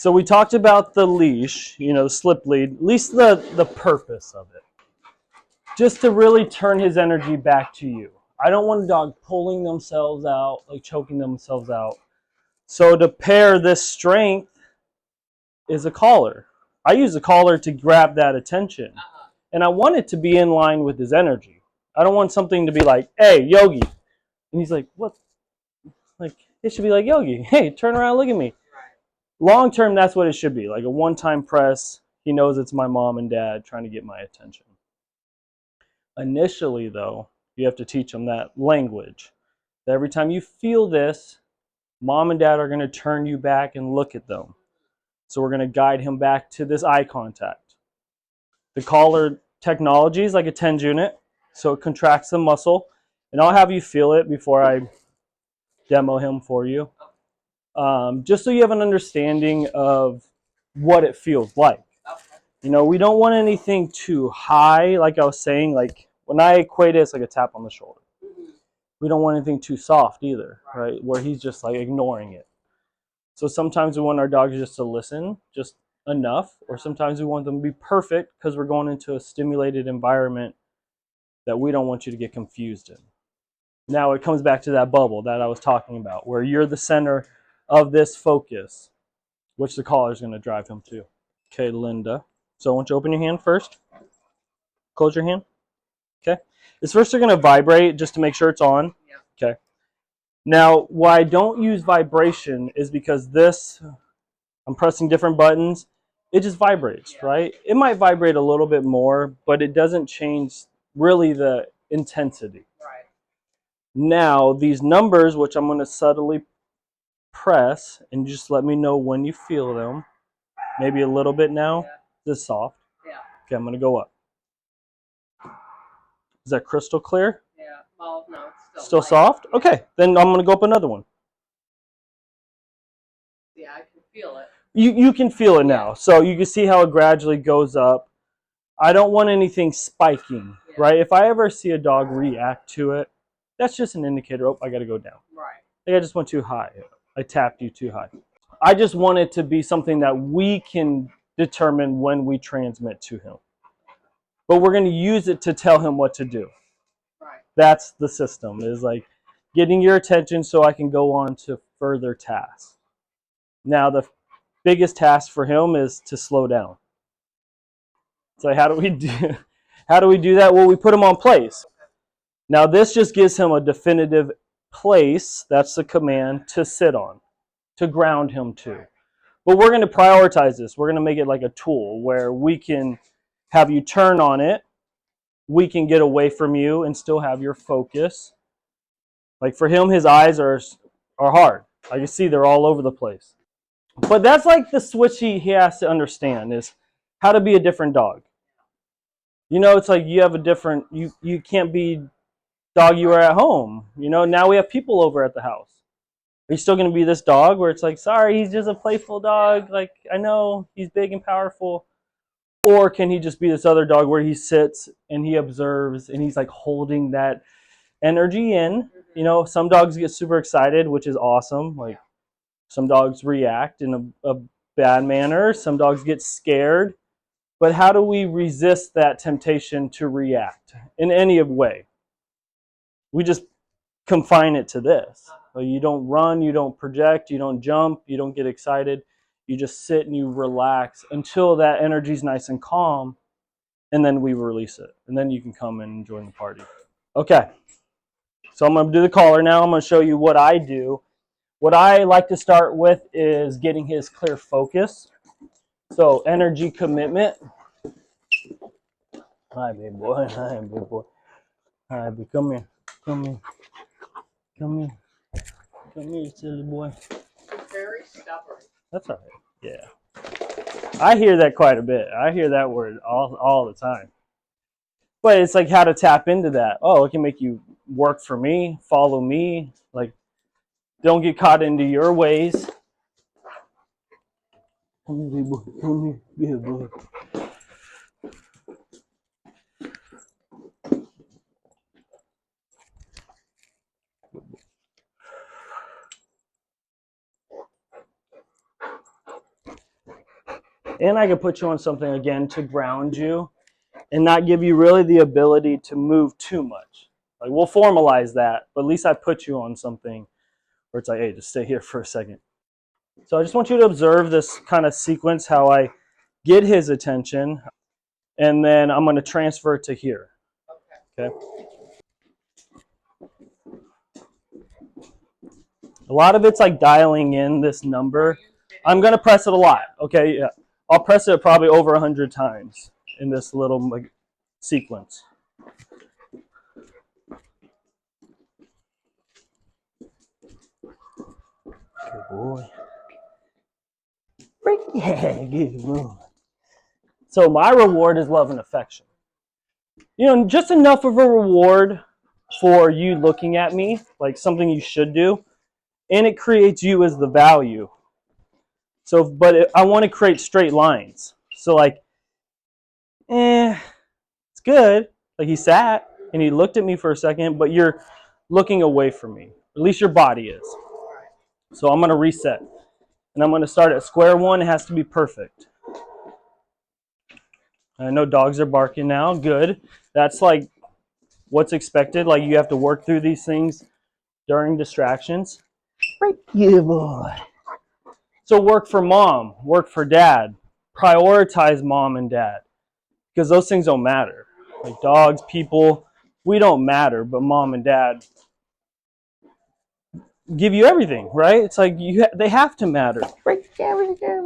So we talked about the leash, the slip lead, at least the purpose of it. Just to really turn his energy back to you. I don't want a dog pulling themselves out, like choking themselves out. So to pair this strength is a collar. I use a collar to grab that attention. And I want it to be in line with his energy. I don't want something to be like, hey, Yogi. And he's like, what? Like, it should be like, Yogi, hey, turn around, look at me. Long term, that's what it should be. Like a one-time press. He knows it's my mom and dad trying to get my attention. Initially, though, you have to teach them that language. That every time you feel this, mom and dad are going to turn you back and look at them. So we're going to guide him back to this eye contact. The collar technology is like a TENS unit, so it contracts the muscle. And I'll have you feel it before I demo him for you. Just so you have an understanding of what it feels like. We don't want anything too high, like I was saying, like when I equate it, it's like a tap on the shoulder. We don't want anything too soft either, right? Where he's just like ignoring it. So sometimes we want our dogs just to listen, just enough, or sometimes we want them to be perfect because we're going into a stimulated environment that we don't want you to get confused in. Now it comes back to that bubble that I was talking about, where you're the center of this focus, which the collar is going to drive him to. Okay, Linda. So I want you to open your hand first. Close your hand. Okay. This first are going to vibrate just to make sure it's on. Okay. Now, why I don't use vibration is because this, I'm pressing different buttons. It just vibrates, right? It might vibrate a little bit more, but it doesn't change really the intensity. Right. Now, these numbers, which I'm going to subtly press, and just let me know when you feel them. Maybe a little bit now. Yeah. This soft. Yeah. Okay, I'm going to go up. Is that crystal clear? Yeah. Well, no, it's still soft? Yeah. Okay, then I'm going to go up another one. Yeah, I can feel it. You can feel it now. So you can see how it gradually goes up. I don't want anything spiking, right? If I ever see a dog react to it, that's just an indicator, oh, I got to go down. Right. I think I just went too high. I tapped you too high. I just want it to be something that we can determine when we transmit to him. But we're going to use it to tell him what to do. Right. That's the system, is like getting your attention so I can go on to further tasks. Now, the biggest task for him is to slow down. So how do we do that? Well, we put him on place. Now, this just gives him a definitive place, that's the command, to sit on, to ground him to. But we're going to prioritize this. We're going to make it like a tool where we can have you turn on it. We can get away from you and still have your focus. Like for him, his eyes are hard. I can see they're all over the place. But that's like the switch he has to understand is how to be a different dog. It's like you have a different, you can't be dog you were at home. Now we have people over at the house. Are you still going to be this dog where it's like, sorry, he's just a playful dog. Like, I know he's big and powerful. Or can he just be this other dog where he sits and he observes and he's like holding that energy in? Some dogs get super excited, which is awesome. Like some dogs react in a bad manner. Some dogs get scared. But how do we resist that temptation to react in any way? We just confine it to this. You don't run, you don't project, you don't jump, you don't get excited. You just sit and you relax until that energy's nice and calm, and then we release it. And then you can come and join the party. Okay, so I'm going to do the collar now. I'm going to show you what I do. What I like to start with is getting his clear focus. So energy commitment. Hi, big boy. Hi, big boy. Hi, big. Come here. Come here. Come here. Come here, silly boy. He's very stubborn. That's all right. Yeah. I hear that quite a bit. I hear that word all the time. But it's like how to tap into that. Oh, it can make you work for me, follow me. Like, don't get caught into your ways. Come here, big boy. Come here. Yeah, boy. And I could put you on something again to ground you and not give you really the ability to move too much. Like we'll formalize that, but at least I put you on something where it's like, hey, just stay here for a second. So I just want you to observe this kind of sequence, how I get his attention, and then I'm going to transfer it to here. Okay. A lot of it's like dialing in this number. I'm going to press it a lot. Okay, yeah. I'll press it probably over 100 times in this little like, sequence. Good boy. Yeah, good boy. So my reward is love and affection. You know, just enough of a reward for you looking at me, like something you should do, and it creates you as the value. So, but I want to create straight lines. So like, it's good. Like he sat and he looked at me for a second, but you're looking away from me. At least your body is. So I'm going to reset. And I'm going to start at square one. It has to be perfect. I know dogs are barking now. Good. That's like what's expected. Like you have to work through these things during distractions. Right, yeah, boy. So work for mom, work for dad. Prioritize mom and dad. Because those things don't matter. Like dogs, people, we don't matter, but mom and dad give you everything, right? It's like they have to matter. Right, come here.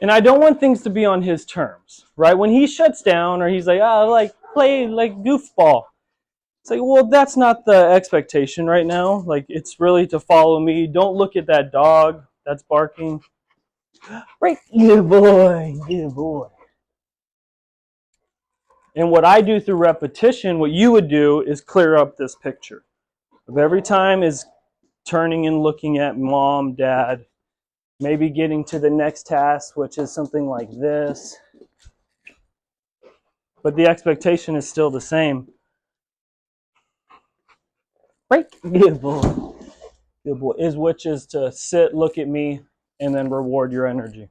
And I don't want things to be on his terms, right? When he shuts down or he's like, oh, like play like goofball. It's like, well, that's not the expectation right now. Like, it's really to follow me. Don't look at that dog that's barking. Right, good boy, good boy. And what I do through repetition, what you would do is clear up this picture of every time is turning and looking at mom, dad, maybe getting to the next task, which is something like this. But the expectation is still the same. Right, good boy. Good boy. Which is to sit, look at me, and then reward your energy.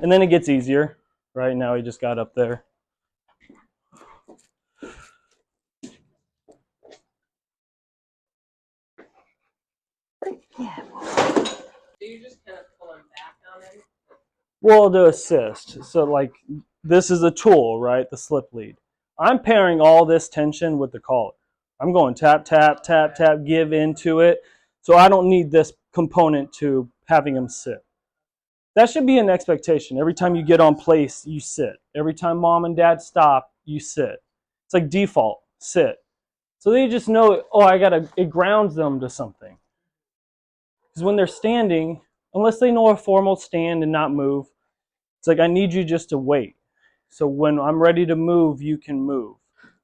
And then it gets easier. Right now he just got up there. Yeah. Do you just kind of pull him back on him? Well, to assist. So like this is a tool, right? The slip lead. I'm pairing all this tension with the collar. I'm going tap, tap, tap, tap, give into it. So I don't need this component to having him sit. That should be an expectation. Every time you get on place, you sit. Every time mom and dad stop, you sit. It's like default, sit. So they just know, oh, it grounds them to something. Because when they're standing, unless they know a formal stand and not move, it's like, I need you just to wait. So when I'm ready to move, you can move.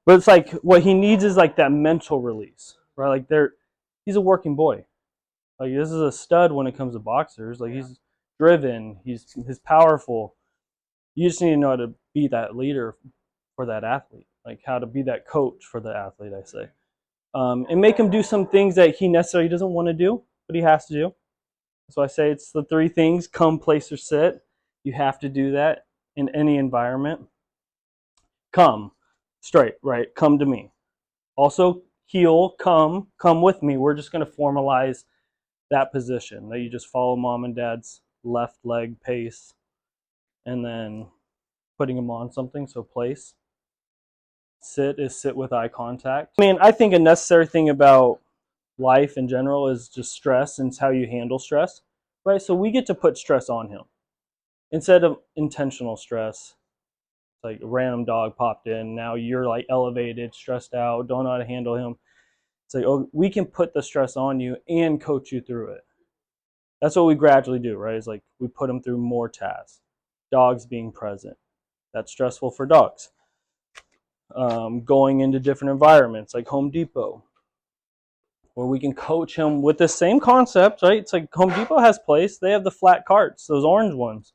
But it's like, what he needs is like that mental release, right? Like he's a working boy. Like this is a stud when it comes to boxers. Like he's driven, he's powerful. You just need to know how to be that leader for that athlete, like how to be that coach for the athlete, I say. And make him do some things that he necessarily doesn't want to do, but he has to do. So I say it's the three things: come, place, or sit. You have to do that in any environment. Come, straight, right? Come to me. Also, heel, come with me. We're just going to formalize that position, that you just follow mom and dad's left leg pace, and then putting them on something, so place. Sit is sit with eye contact. I mean, I think a necessary thing about life in general is just stress and it's how you handle stress, right? So we get to put stress on him instead of intentional stress. Like a random dog popped in, now you're like elevated, stressed out, don't know how to handle him. It's like, oh, we can put the stress on you and coach you through it. That's what we gradually do, right? It's like we put them through more tasks. Dogs being present. That's stressful for dogs. Going into different environments like Home Depot, where we can coach him with the same concept, right? It's like Home Depot has place. They have the flat carts, those orange ones.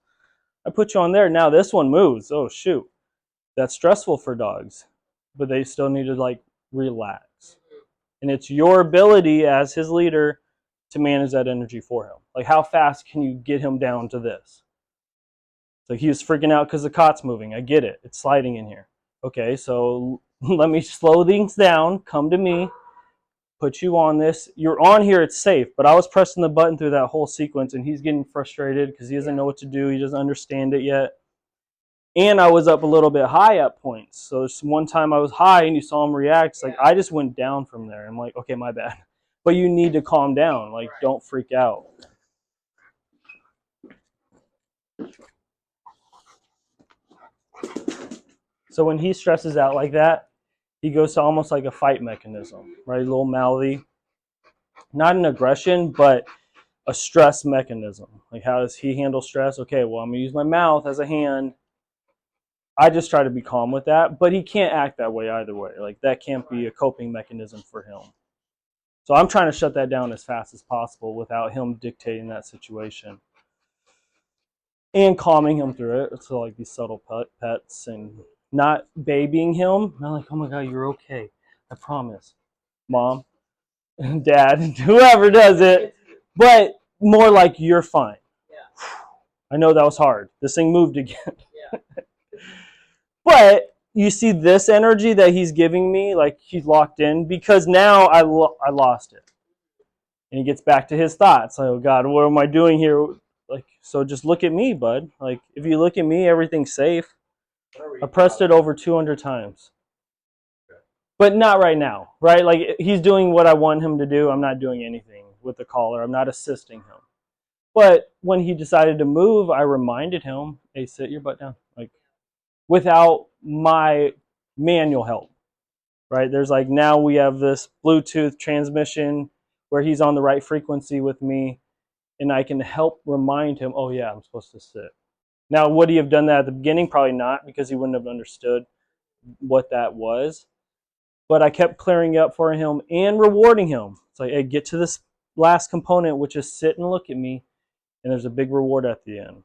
I put you on there. Now this one moves. Oh, shoot. That's stressful for dogs, but they still need to like relax. And it's your ability as his leader to manage that energy for him. Like, how fast can you get him down to this? So he was freaking out because the cot's moving. I get it. It's sliding in here. Okay, so let me slow things down. Come to me. Put you on this. You're on here. It's safe. But I was pressing the button through that whole sequence, and he's getting frustrated because he doesn't know what to do. He doesn't understand it yet. And I was up a little bit high at points. So one time I was high, and you saw him react. It's like I just went down from there. I'm like, okay, my bad. But you need to calm down. Like, don't freak out. So when he stresses out like that, he goes to almost like a fight mechanism, right? A little mouthy. Not an aggression, but a stress mechanism. Like, how does he handle stress? Okay, well, I'm going to use my mouth as a hand. I just try to be calm with that, but he can't act that way either way. Like, that can't be a coping mechanism for him. So I'm trying to shut that down as fast as possible without him dictating that situation. And calming him through it. So like these subtle pets and not babying him. Not like, oh my God, you're okay. I promise. Mom, Dad, whoever does it. But more like, you're fine. Yeah. I know that was hard. This thing moved again. Yeah. But you see this energy that he's giving me, like he's locked in, because now I lost it. And he gets back to his thoughts. Like, oh God, what am I doing here? Like, so just look at me, bud. Like, if you look at me, everything's safe. I pressed it over 200 times. But not right now, right? Like, he's doing what I want him to do. I'm not doing anything with the collar. I'm not assisting him. But when he decided to move, I reminded him, hey, sit your butt down. Like, without my manual help, right? There's like, now we have this Bluetooth transmission where he's on the right frequency with me, and I can help remind him, oh yeah, I'm supposed to sit. Now, would he have done that at the beginning? Probably not, because he wouldn't have understood what that was. But I kept clearing up for him and rewarding him. It's like, hey, get to this last component, which is sit and look at me, and there's a big reward at the end.